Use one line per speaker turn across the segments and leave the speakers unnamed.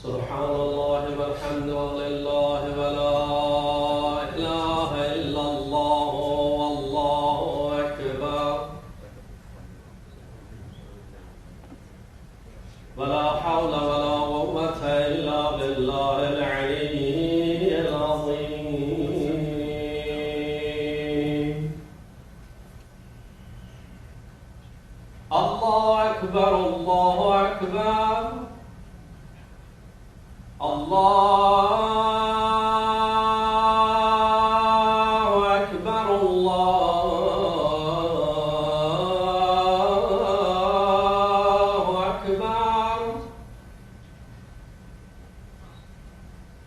سبحان الله والحمد لله ولا إله إلا الله والله أكبر ولا حول ولا قوة إلا بالله العلي العظيم. الله أكبر الله أكبر الله أكبر الله أكبر.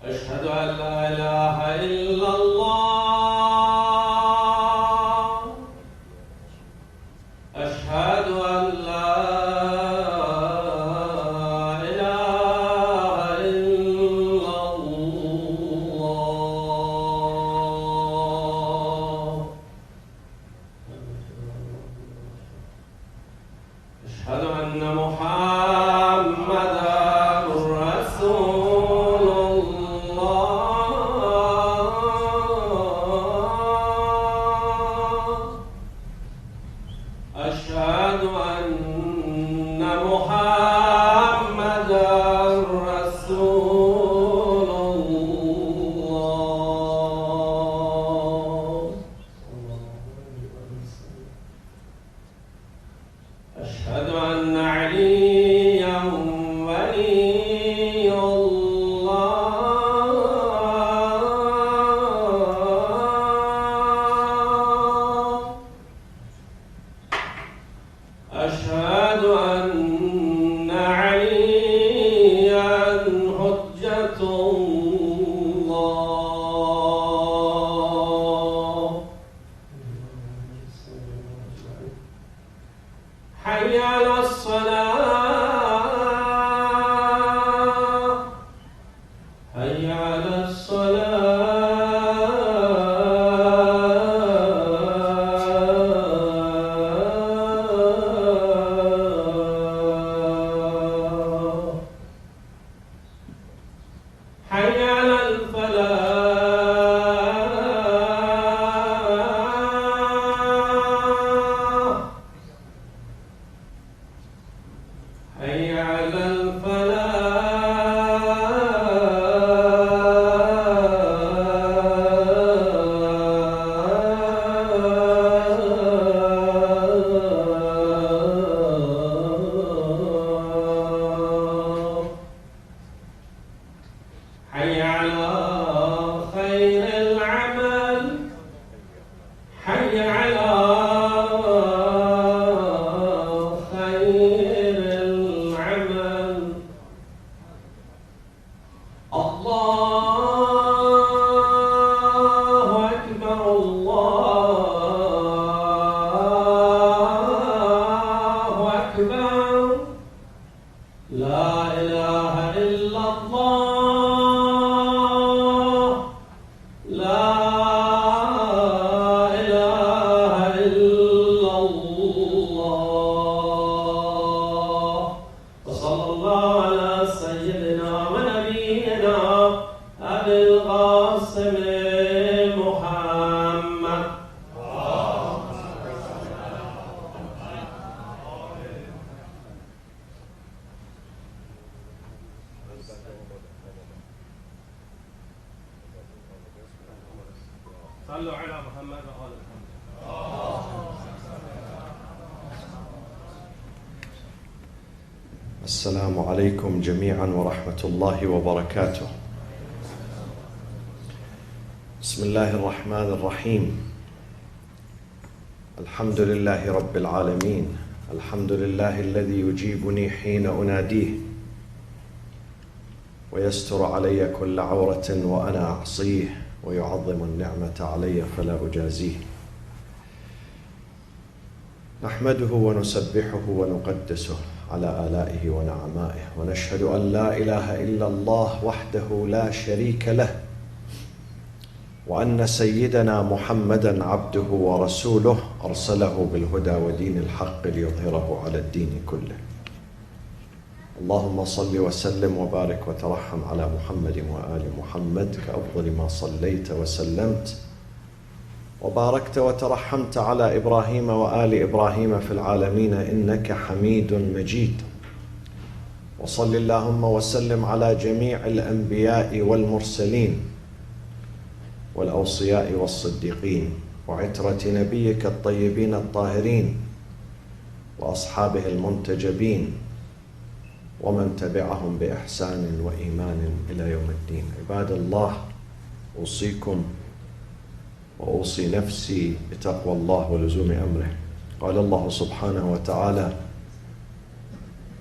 أشهد أن لا إله إلا الله. أشهد أن لا أشهد أن محمدًا رسول الله. حي على الفلاح حي على حي على خير العمل حي على خير العمل الله أكبر الله أكبر لا إله إلا الله لا إله إلا الله وصلى الله على سيدنا ونبينا أبي القاسم محمد صلوا على محمد وآل محمد.
السلام عليكم جميعا ورحمة الله وبركاته. بسم الله الرحمن الرحيم. الحمد لله رب العالمين، الحمد لله الذي يجيبني حين أناديه ويستر علي كل عورة وأنا أعصيه ويعظم النعمة علي فلا أجازيه. نحمده ونسبحه ونقدسه على آلائه ونعمائه، ونشهد أن لا إله إلا الله وحده لا شريك له، وأن سيدنا محمدًا عبده ورسوله أرسله بالهدى ودين الحق ليظهره على الدين كله. اللهم صل وسلم وبارك وترحم على محمد وآل محمد كأفضل ما صليت وسلمت وباركت وترحمت على إبراهيم وآل إبراهيم في العالمين إنك حميد مجيد. وصل اللهم وسلم على جميع الأنبياء والمرسلين والأوصياء والصديقين وعترة نبيك الطيبين الطاهرين وأصحابه المنتجبين ومن تبعهم بإحسان وإيمان إلى يوم الدين. عباد الله، أوصيكم وأوصي نفسي بتقوى الله ولزوم أمره. قال الله سبحانه وتعالى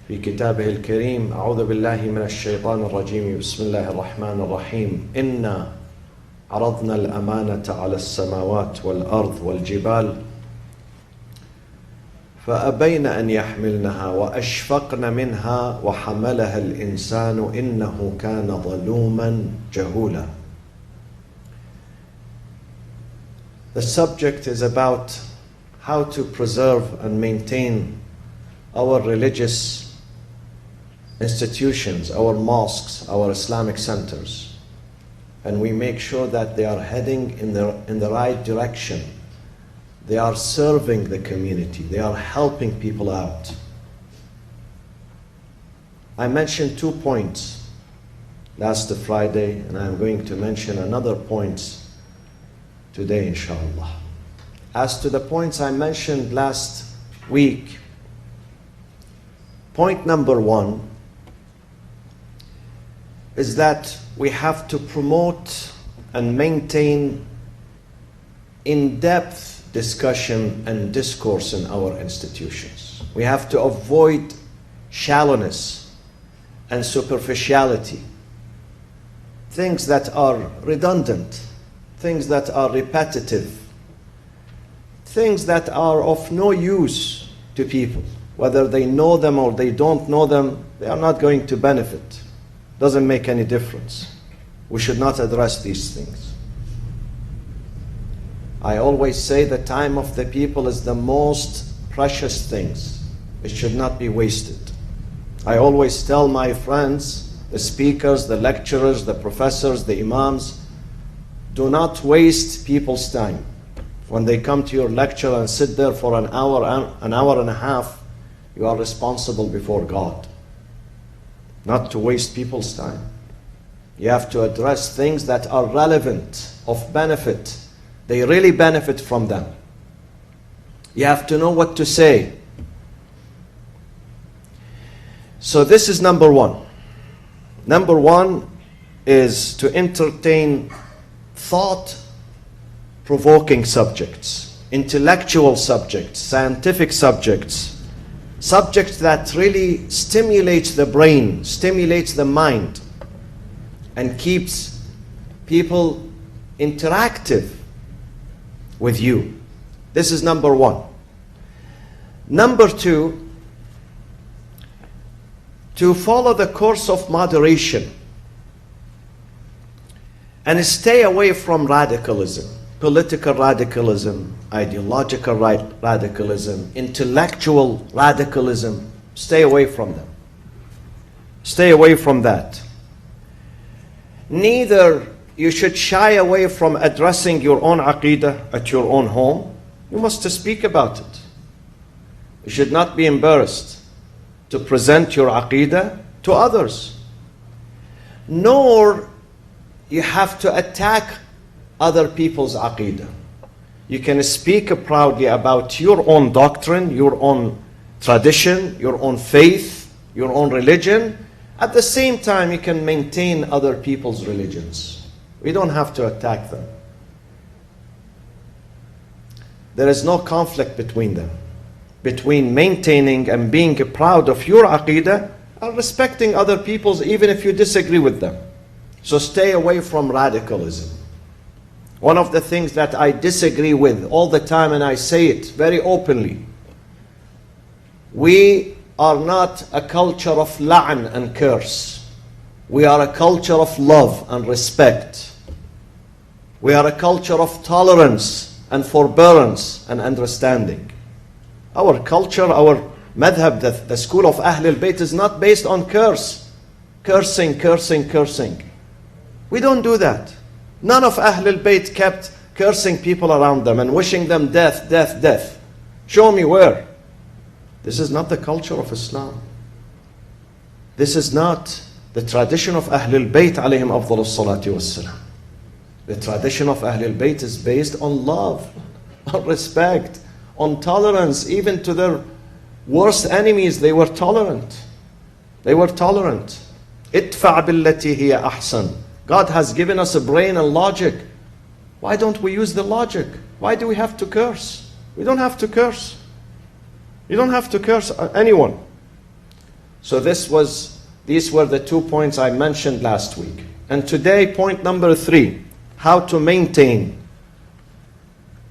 في كتابه الكريم: أعوذ بالله من الشيطان الرجيم، بسم الله الرحمن الرحيم. إنا عرضنا الأمانة على السماوات والأرض والجبال فأبين أن يحملنها وأشفقن منها وحملها الإنسان إنه كان ظلوما جهولا. The subject is about how to preserve and maintain our religious institutions, our mosques, our Islamic centers, and we make sure that they are heading in the right direction. They are serving the community. They are helping people out. I mentioned 2 points last Friday, and I'm going to mention another point today, inshallah. As to the points I mentioned last week, point number 1 is that we have to promote and maintain in-depth discussion and discourse in our institutions. We have to avoid shallowness and superficiality, things that are redundant, things that are repetitive, things that are of no use to people. Whether they know them or they don't know them, they are not going to benefit. Doesn't make any difference. We should not address these things. I always say the time of the people is the most precious things. It should not be wasted. I always tell my friends the speakers, the lecturers, the professors, the imams, do not waste people's time. When they come to your lecture and sit there for an hour and a half, you are responsible before God. Not to waste people's time. You have to address things that are relevant, of benefit. They really benefit from them. You have to know what to say. So this is number one. Number one is to entertain thought-provoking subjects, intellectual subjects, scientific subjects, subjects that really stimulate the brain, stimulates the mind, and keeps people interactive with you. This is number one. Number two, to follow the course of moderation and stay away from radicalism, political radicalism, ideological radicalism, intellectual radicalism. Stay away from them. Stay away from that. Neither you should shy away from addressing your own aqeedah at your own home. You must speak about it. You should not be embarrassed to present your aqeedah to others. Nor you have to attack other people's aqeedah. You can speak proudly about your own doctrine, your own tradition, your own faith, your own religion. At the same time, you can maintain other people's religions. We don't have to attack them. There is no conflict between them, between maintaining and being proud of your aqeedah and respecting other people's, even if you disagree with them. So stay away from radicalism. One of the things that I disagree with all the time, and I say it very openly, we are not a culture of la'an and curse. We are a culture of love and respect. We are a culture of tolerance and forbearance and understanding. Our culture, our madhab, the school of Ahl al-Bayt is not based on cursing. We don't do that. None of Ahl al-Bayt kept cursing people around them and wishing them death. Show me where. This is not the culture of Islam. This is not the tradition of Ahl al-Bayt alayhim afdalus salati wassalam. The tradition of Ahl al-Bayt is based on love, on respect, on tolerance. Even to their worst enemies, they were tolerant. Idfa' billati hiya ahsan. God has given us a brain and logic. Why don't we use the logic? Why do we have to curse? We don't have to curse. You don't have to curse anyone. So these were the 2 points I mentioned last week. And today, point number 3, how to maintain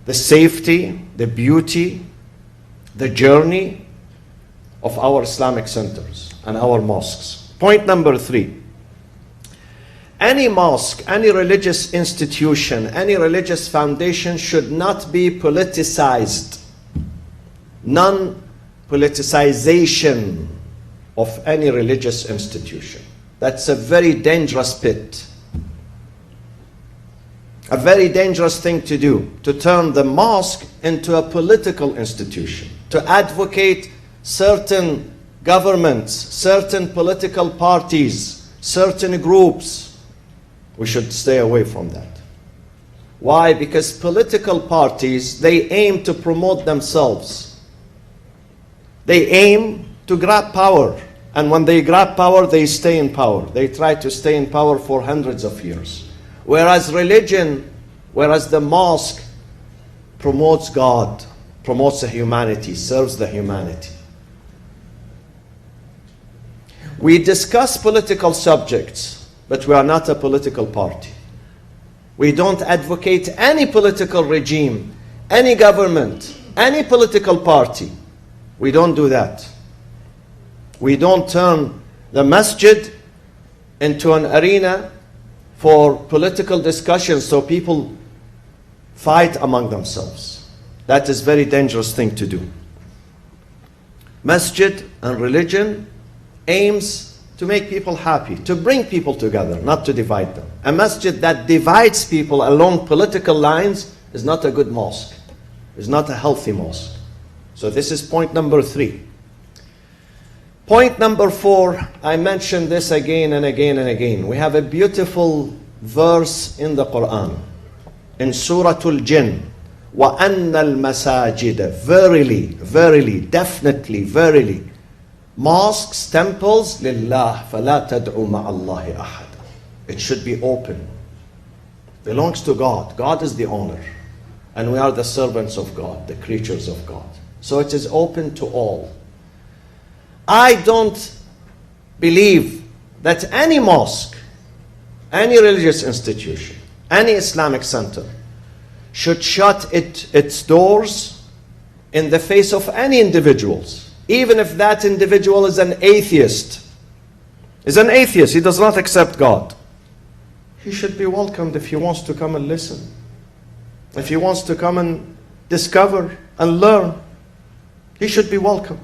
the safety, the beauty, the journey of our Islamic centers and our mosques. Point number 3. Any mosque, any religious institution, any religious foundation should not be politicized. Non-politicization of any religious institution. That's a very dangerous pit. A very dangerous thing to do, to turn the mosque into a political institution, to advocate certain governments, certain political parties, certain groups. We should stay away from that. Why? Because political parties, they aim to promote themselves. They aim to grab power. And when they grab power, they stay in power. They try to stay in power for hundreds of years. Whereas the mosque promotes God, promotes the humanity, serves the humanity. We discuss political subjects, but we are not a political party. We don't advocate any political regime, any government, any political party. We don't do that. We don't turn the masjid into an arena for political discussions so people fight among themselves. That is a very dangerous thing to do. Masjid and religion aims to make people happy, to bring people together, not to divide them. A masjid that divides people along political lines is not a good mosque, is not a healthy mosque. So this is point number 3. Point number 4, I mentioned this again and again and again. We have a beautiful verse in the Quran, in Surah Al-Jinn. وَأَنَّ الْمَسَاجِدَ Verily, verily, definitely, verily. Mosques, temples, لِلَّهِ فَلَا تَدْعُوا مَعَ اللَّهِ أَحَدًا. It should be open. Belongs to God. God is the owner. And we are the servants of God, the creatures of God. So it is open to all. I don't believe that any mosque, any religious institution, any Islamic center should shut its doors in the face of any individuals, even if that individual is an atheist. Is an atheist, he does not accept God. He should be welcomed if he wants to come and listen. If he wants to come and discover and learn, he should be welcomed.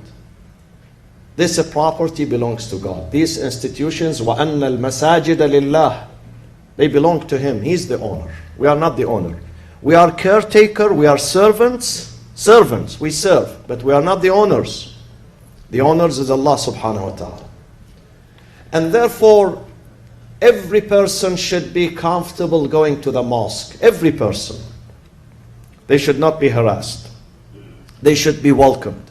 This property belongs to God. These institutions, وَأَنَّ الْمَسَاجِدَ لِلَّهِ, they belong to Him. He's the owner. We are not the owner. We are caretaker, we are servants. Servants, we serve, but we are not the owners. The owners is Allah subhanahu wa ta'ala. And therefore, every person should be comfortable going to the mosque. Every person. They should not be harassed. They should be welcomed.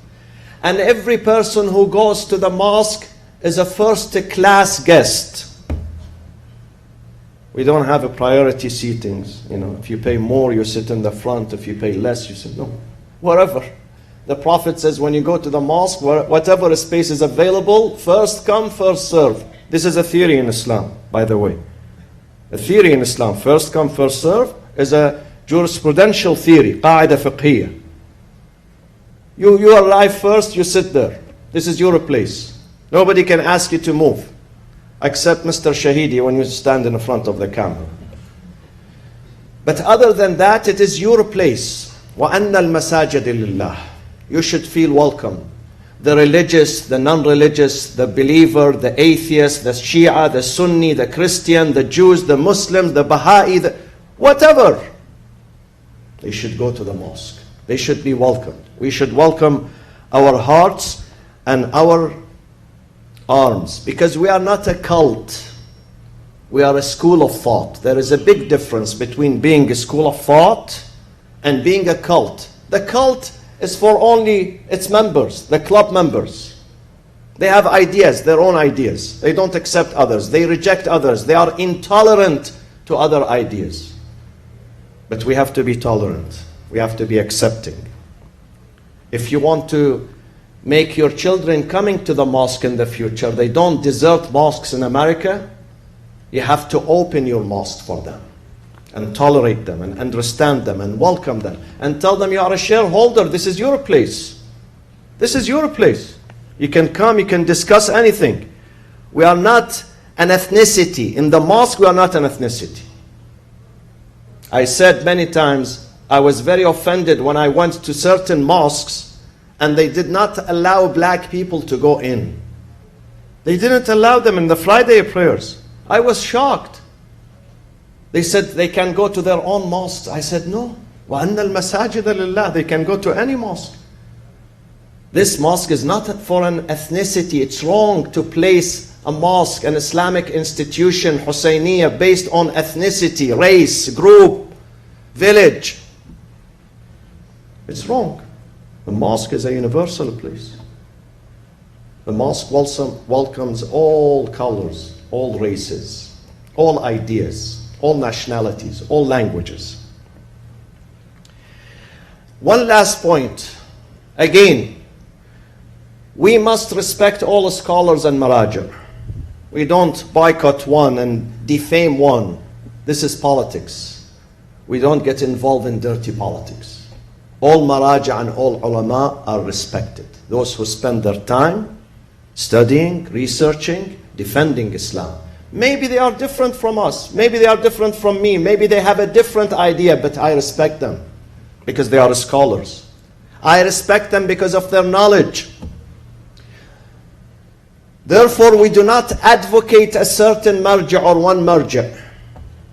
And every person who goes to the mosque is a first-class guest. We don't have a priority seatings. If you pay more, you sit in the front. If you pay less, you sit no. Wherever. The Prophet says when you go to the mosque, whatever space is available, first come, first serve. This is a theory in Islam, by the way. A theory in Islam, first come, first serve, is a jurisprudential theory, قاعدة فقهية. You arrive first, you sit there. This is your place. Nobody can ask you to move, except Mr. Shahidi when you stand in front of the camera. But other than that, it is your place. وَأَنَّ الْمَسَاجِدِ لِلَّهِ. You should feel welcome. The religious, the non-religious, the believer, the atheist, the Shia, the Sunni, the Christian, the Jews, the Muslims, the Baha'i, whatever. They should go to the mosque. They should be welcomed. We should welcome our hearts and our arms, because we are not a cult. We are a school of thought. There is a big difference between being a school of thought and being a cult. The cult is for only its members, the club members. They have ideas, their own ideas. They don't accept others. They reject others. They are intolerant to other ideas. But we have to be tolerant. We have to be accepting. If you want to make your children coming to the mosque in the future, they don't desert mosques in America, you have to open your mosque for them and tolerate them and understand them and welcome them and tell them you are a shareholder. This is your place. This is your place. You can come, you can discuss anything. We are not an ethnicity. In the mosque, we are not an ethnicity. I said many times, I was very offended when I went to certain mosques and they did not allow black people to go in. They didn't allow them in the Friday prayers. I was shocked. They said they can go to their own mosques. I said no. وَأَنَّ الْمَسَاجِدَ لِلَّهِ. They can go to any mosque. This mosque is not for an ethnicity. It's wrong to place a mosque, an Islamic institution, Husayniyah, based on ethnicity, race, group, village. It's wrong. The mosque is a universal place. The mosque welcomes all colors, all races, all ideas, all nationalities, all languages. One last point. Again, we must respect all scholars and maraja. We don't boycott one and defame one. This is politics. We don't get involved in dirty politics. All maraja and all ulama are respected. Those who spend their time studying, researching, defending Islam. Maybe they are different from us. Maybe they are different from me. Maybe they have a different idea, but I respect them because they are scholars. I respect them because of their knowledge. Therefore, we do not advocate a certain marja or one marja.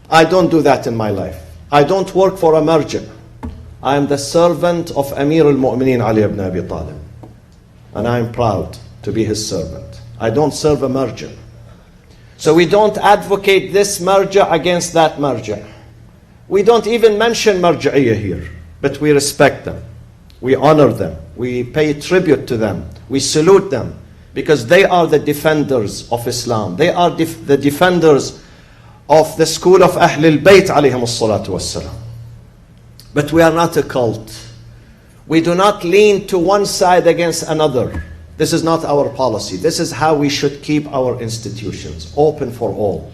I don't do that in my life. I don't work for a marja. I am the servant of Amir al-Mu'mineen Ali ibn Abi Talib. And I am proud to be his servant. I don't serve a marja. So we don't advocate this marja against that marja. We don't even mention marja'iyah here, but we respect them. We honor them. We pay tribute to them. We salute them because they are the defenders of Islam. They are the defenders of the school of Ahlul Bayt alayhim as-salatu was-salam. But we are not a cult. We do not lean to one side against another. This is not our policy. This is how we should keep our institutions open for all.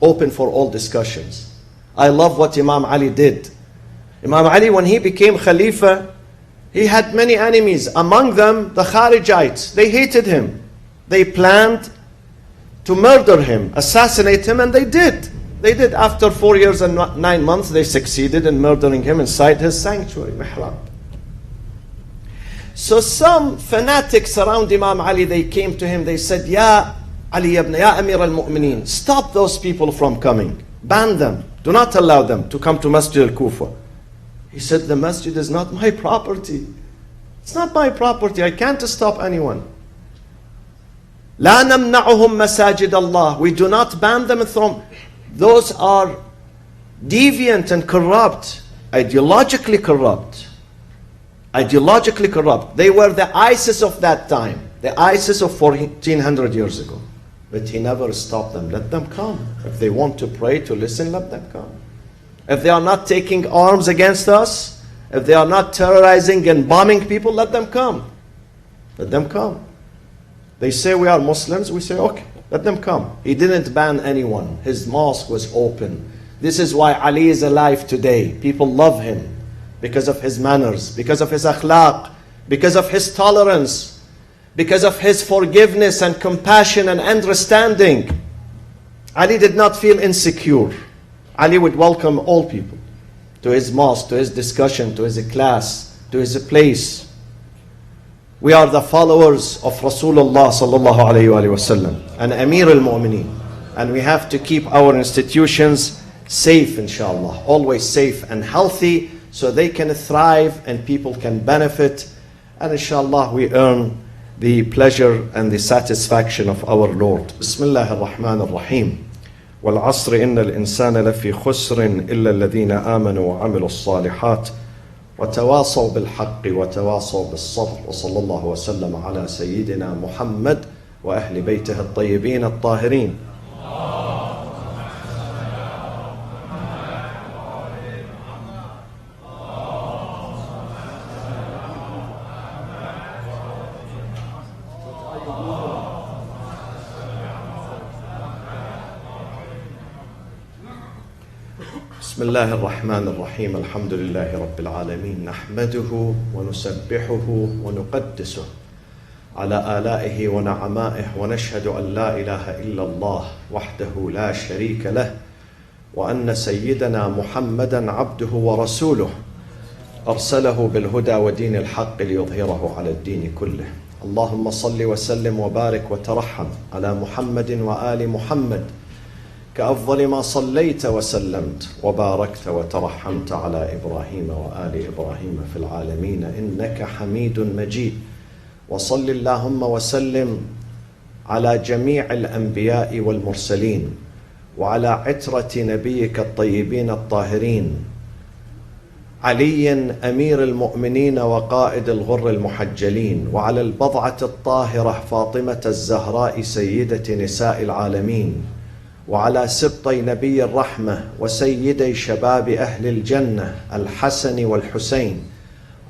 Open for all discussions. I love what Imam Ali did. Imam Ali, when he became Khalifa, he had many enemies. Among them, the Kharijites. They hated him. They planned to murder him, assassinate him, and they did. They did. After 4 years and 9 months, they succeeded in murdering him inside his sanctuary, Mihrab. So some fanatics around Imam Ali, they came to him, they said, Ya Ali ibn, Ya Amir al-Mu'mineen, stop those people from coming. Ban them. Do not allow them to come to Masjid al-Kufa. He said, the masjid is not my property. It's not my property. I can't stop anyone. لا نمنعهم مساجد الله. We do not ban them from. Those are deviant and corrupt, ideologically corrupt. Ideologically corrupt. They were the ISIS of that time, the ISIS of 1400 years ago. But he never stopped them. Let them come. If they want to pray, to listen, let them come. If they are not taking arms against us, if they are not terrorizing and bombing people, let them come. Let them come. They say we are Muslims, we say okay, let them come. He didn't ban anyone. His mosque was open. This is why Ali is alive today. People love him because of his manners, because of his akhlaq, because of his tolerance, because of his forgiveness and compassion and understanding. Ali did not feel insecure. Ali would welcome all people to his mosque, to his discussion, to his class, to his place. We are the followers of Rasulullah sallallahu alayhi wa sallam and Amir al-Mu'mineen. And we have to keep our institutions safe, inshallah. Always safe and healthy so they can thrive and people can benefit. And inshallah we earn the pleasure and the satisfaction of our Lord. Bismillah ar-Rahman ar-Rahim. والعصر إن الإنسان لفي خسر إلا الذين آمنوا وعملوا الصالحات وتواصوا بالحق وتواصوا بالصبر وصلى الله وسلم على سيدنا محمد وأهل بيته الطيبين الطاهرين. بسم الله الرحمن الرحيم الحمد لله رب العالمين نحمده ونسبحه ونقدسه على آلائه ونعمائه ونشهد أن لا إله إلا الله وحده لا شريك له وأن سيدنا محمدا عبده ورسوله أرسله بالهدى ودين الحق ليظهره على الدين كله. اللهم صل وسلم وبارك وترحم على محمد وآل محمد كأفضل ما صليت وسلمت وباركت وترحمت على إبراهيم وآل إبراهيم في العالمين إنك حميد مجيد. وصل اللهم وسلم على جميع الأنبياء والمرسلين وعلى عترة نبيك الطيبين الطاهرين علي أمير المؤمنين وقائد الغر المحجلين وعلى البضعة الطاهرة فاطمة الزهراء سيدة نساء العالمين وعلى سبطي نبي الرحمة وسيدي شباب أهل الجنة الحسن والحسين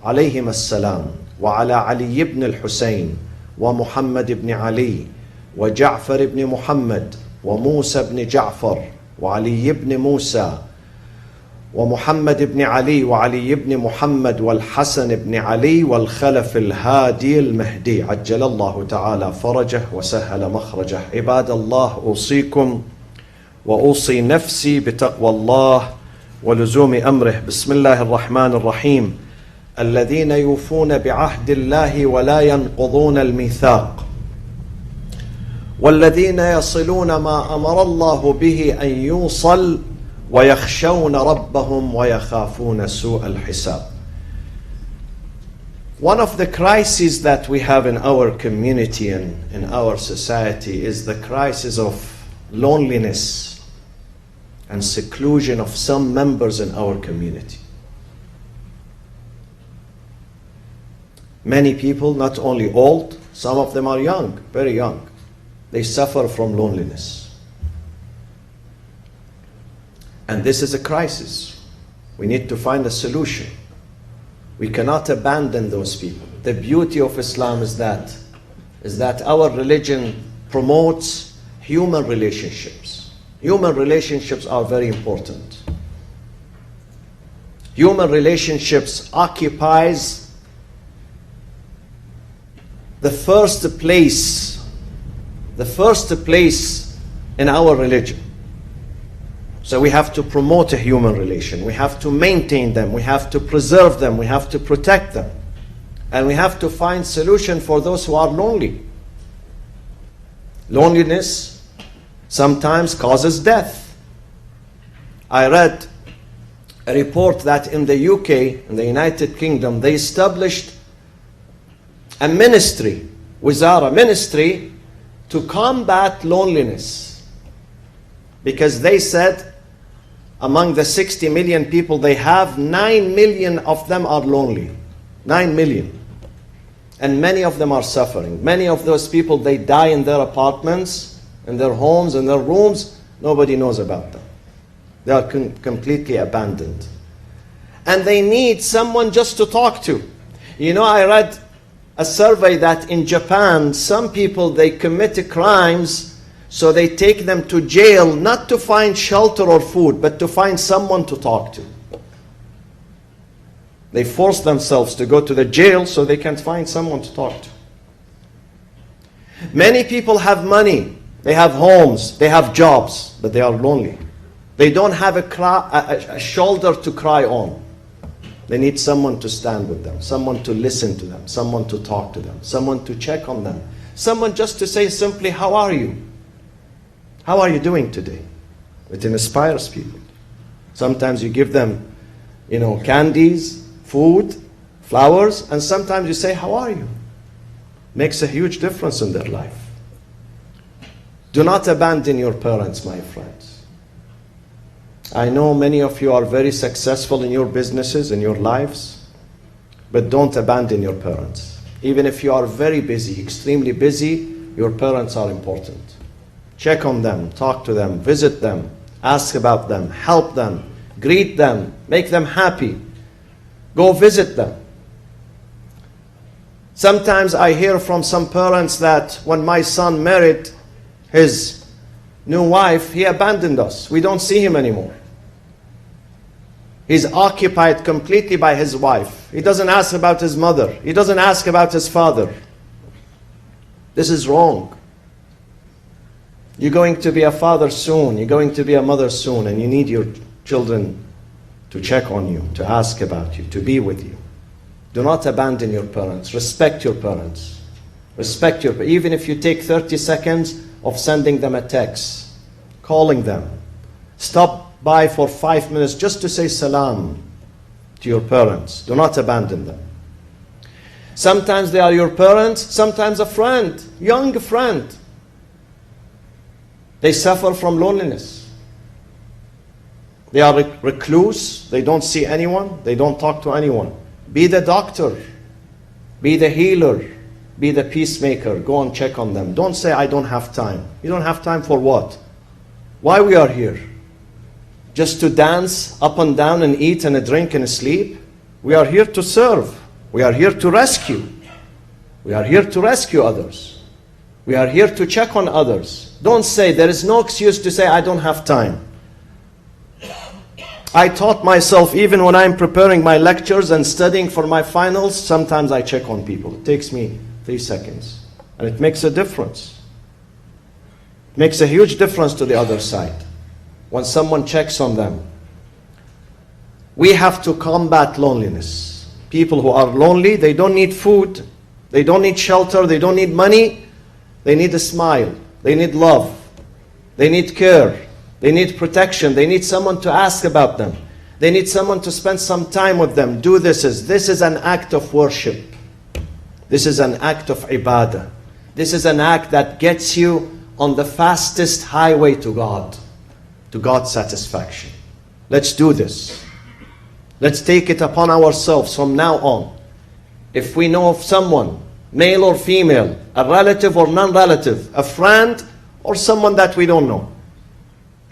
عليهما السلام وعلى علي بن الحسين ومحمد بن علي وجعفر بن محمد وموسى بن جعفر وعلي بن موسى ومحمد بن علي وعلي بن محمد والحسن بن علي والخلف الهادي المهدي عجل الله تعالى فرجه وسهل مخرجه. عباد الله أوصيكم وأوصي نفسي بتقوى الله ولزوم أمره. بسم الله الرحمن الرحيم. الذين يوفون بعهد الله ولا ينقضون الميثاق والذين يصلون ما أمر الله به أن يوصل ويخشون ربهم ويخافون سوء الحساب. One of the crises that we have in our community and in our society is the crisis of loneliness and seclusion of some members in our community. Many people, not only old, some of them are young, very young. They suffer from loneliness. And this is a crisis. We need to find a solution. We cannot abandon those people. The beauty of Islam is that our religion promotes human relationships. Human relationships are very important. Human relationships occupies the first place in our religion. So we have to promote a human relation. We have to maintain them. We have to preserve them. We have to protect them. And we have to find solution for those who are lonely. Loneliness sometimes causes death. I read a report that in the UK, in the United Kingdom, they established a ministry, Wizara ministry, to combat loneliness. Because they said among the 60 million people they have, 9 million of them are lonely. 9 million. And many of them are suffering. Many of those people, they die in their apartments, in their homes, in their rooms. Nobody knows about them. They are completely abandoned. And they need someone just to talk to. You know, I read a survey that in Japan, some people, they commit crimes, so they take them to jail, not to find shelter or food, but to find someone to talk to. They force themselves to go to the jail so they can find someone to talk to. Many people have money, they have homes, they have jobs, but they are lonely. They don't have a shoulder to cry on. They need someone to stand with them, someone to listen to them, someone to talk to them, someone to check on them, someone just to say simply, how are you? How are you doing today? It inspires people. Sometimes you give them, candies, food, flowers, and sometimes you say, how are you? Makes a huge difference in their life. Do not abandon your parents, my friends. I know many of you are very successful in your businesses, in your lives, but don't abandon your parents. Even if you are very busy, extremely busy, your parents are important. Check on them, talk to them, visit them, ask about them, help them, greet them, make them happy. Go visit them. Sometimes I hear from some parents that when my son married his new wife, he abandoned us. We don't see him anymore. He's occupied completely by his wife. He doesn't ask about his mother. He doesn't ask about his father. This is wrong. You're going to be a father soon. You're going to be a mother soon. And you need your children to check on you, to ask about you, to be with you. Do not abandon your parents. Respect your parents. Respect your parents. Even if you take 30 seconds of sending them a text, calling them. Stop by for 5 minutes just to say salam to your parents. Do not abandon them. Sometimes they are your parents, sometimes a friend, young friend. They suffer from loneliness. They are recluse. They don't see anyone. They don't talk to anyone. Be the doctor. Be the healer. Be the peacemaker. Go and check on them. Don't say, I don't have time. You don't have time for what? Why we are here? Just to dance up and down and eat and drink and sleep? We are here to serve. We are here to rescue. We are here to rescue others. We are here to check on others. Don't say, there is no excuse to say, I don't have time. I taught myself, even when I'm preparing my lectures and studying for my finals, sometimes I check on people. It takes me 3 seconds. And it makes a difference. It makes a huge difference to the other side. When someone checks on them. We have to combat loneliness. People who are lonely, they don't need food. They don't need shelter. They don't need money. They need a smile. They need love. They need care. They need protection. They need someone to ask about them. They need someone to spend some time with them. Do this. This is an act of worship. This is an act of ibadah. This is an act that gets you on the fastest highway to God's satisfaction. Let's do this. Let's take it upon ourselves from now on. If we know of someone, male or female, a relative or non-relative, a friend or someone that we don't know,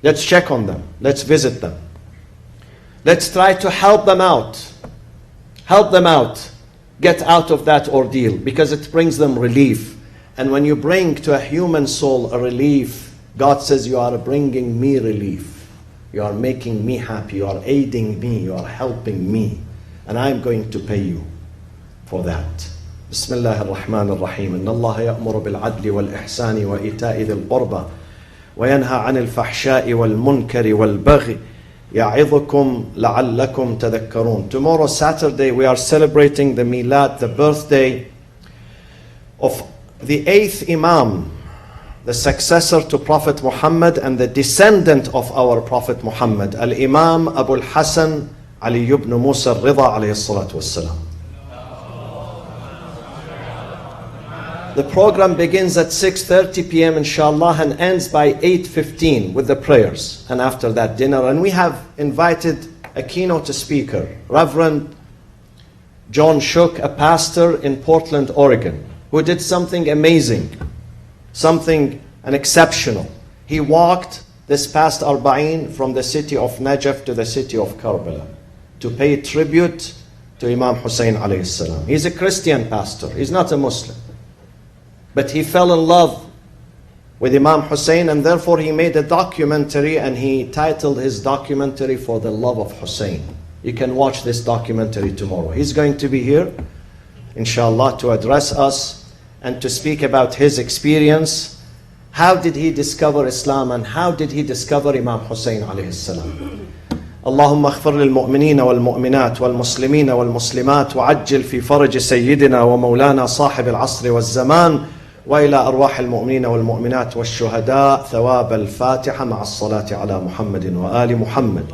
let's check on them. Let's visit them. Let's try to help them out. Help them out. Get out of that ordeal, because it brings them relief. And when you bring to a human soul a relief, God says, you are bringing me relief. You are making me happy. You are aiding me. You are helping me. And I'm going to pay you for that. بسم الله الرحمن الرحيم إن الله يأمر بالعدل والإحسان وإيتاء ذي القربى وينهى عن الفحشاء والمنكر والبغي يعظكم لعلكم تذكرون. Tomorrow, Saturday, we are celebrating the Milad, the birthday of the 8th Imam, the successor to Prophet Muhammad and the descendant of our Prophet Muhammad, Al-Imam Abu al-Hasan Ali ibn Musa al-Ridha alayhi salatu wassalam. The program begins at 6:30 p.m. inshallah and ends by 8:15 with the prayers, and after that dinner. And we have invited a keynote speaker, Reverend John Shook, a pastor in Portland, Oregon, who did something amazing, something exceptional. He walked this past Arba'in from the city of Najaf to the city of Karbala to pay tribute to Imam Hussein alayhi salam. He's a Christian pastor, he's not a Muslim. But he fell in love with Imam Hussein, and therefore he made a documentary, and he titled his documentary For the Love of Hussein. You can watch this documentary tomorrow. He's going to be here, inshallah, to address us and to speak about his experience. How did he discover Islam, and how did he discover Imam Hussein alayhi salam? اللهم اغفر للمؤمنين والمؤمنات والمسلمين والمسلمات وعجل في فرج سيدنا ومولانا صاحب العصر والزمان وإلى أرواح المؤمنين والمؤمنات والشهداء ثواب الفاتحة مع الصلاة على محمد وآل محمد.